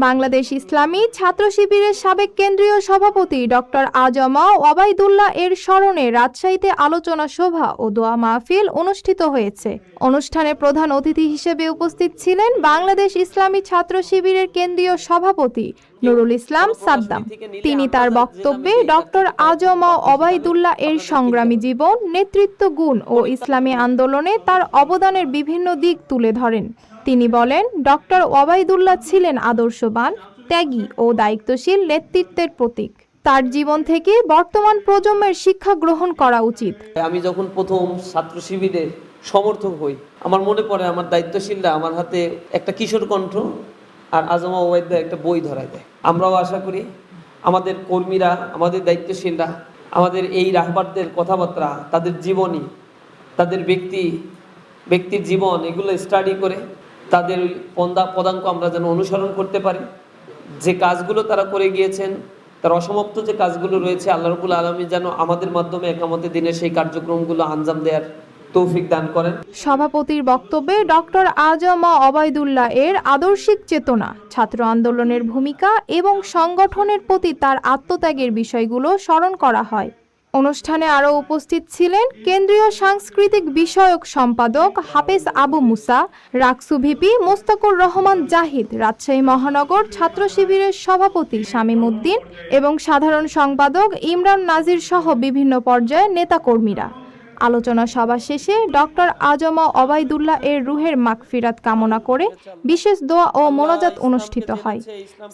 বাংলাদেশ ইসলামী ছাত্র শিবিরের সাবেক কেন্দ্রীয় সভাপতি ডক্টর আজমা ওবায়দুল্লাহ এর স্মরণে রাজশাহীতে আলোচনা সভা ও দোয়া মাহফিল অনুষ্ঠিত হয়েছে। অনুষ্ঠানে প্রধান অতিথি হিসেবে উপস্থিত ছিলেন বাংলাদেশ ইসলামী ছাত্র শিবিরের কেন্দ্রীয় সভাপতি নুরুল ইসলাম সাদ্দাম। তিনি তার বক্তব্যে ডক্টর আজমা ওবায়দুল্লাহ এর সংগ্রামী জীবন, নেতৃত্ব গুণ ও ইসলামী আন্দোলনে তার অবদানের বিভিন্ন দিক তুলে ধরেন। তিনি বলেন, ডক্টর ওবায়দুল্লাহ ছিলেন আদর্শবান, ত্যাগী ও দায়িত্বশীল নেতৃত্বের প্রতীক। তার জীবন থেকে বর্তমান প্রজন্মের শিক্ষা গ্রহণ করা উচিত। আমি যখন প্রথম ছাত্র শিবিরের সমর্থক হই, আমার মনে পড়ে আমার দায়িত্বশীলরা আমার হাতে একটা কিশোর কণ্ঠ আর আজমা ওবায়দুল্লাহ একটা বই ধরায় দেয়। আমরাও আশা করি আমাদের কর্মীরা, আমাদের দায়িত্বশীলরা, আমাদের এই রাহবারদের কথাবার্তা, তাদের জীবনী, তাদের ব্যক্তির জীবন, এগুলো স্টাডি করে তাদের ওই পদাঙ্ক আমরা যেন অনুসরণ করতে পারি। যে কাজগুলো তারা করে গিয়েছেন, তার অসমাপ্ত যে কাজগুলো রয়েছে, আল্লাহ রাব্বুল আলামিন যেন আমাদের মাধ্যমে কিয়ামতের দিনে সেই কার্যক্রমগুলো আঞ্জাম দেওয়ার তৌফিক দান করেন। সভাপতির বক্তব্যে ডক্টর আজমা ওবায়দুল্লাহ এর আদর্শিক চেতনা, ছাত্র আন্দোলনের ভূমিকা এবং সংগঠনের প্রতি তার আত্মত্যাগের বিষয়গুলো স্মরণ করা হয়। অনুষ্ঠানে আরও উপস্থিত ছিলেন কেন্দ্রীয় সাংস্কৃতিক বিষয়ক সম্পাদক হাফেজ আবু মুসা, রাকসু ভিপি মোস্তাকুর রহমান জাহিদ, রাজশাহী মহানগর ছাত্র শিবিরের সভাপতি শামীম উদ্দিন এবং সাধারণ সম্পাদক ইমরান নাজির সহ বিভিন্ন পর্যায়ের নেতাকর্মীরা। আলোচনা সভা শেষে ডক্টর আজমা ওবায়দুল্লাহ এর রুহের মাগফিরাত কামনা করে বিশেষ দোয়া ও মোনাজাত অনুষ্ঠিত হয়।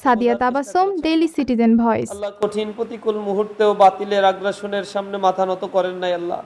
Sadia Tabassum, Daily Citizen Voice. আল্লাহ কঠিন প্রতিকূল মুহূর্তেও বাতিলের আগ্রাসনের সামনে মাথা নত করেন নাই। আল্লাহ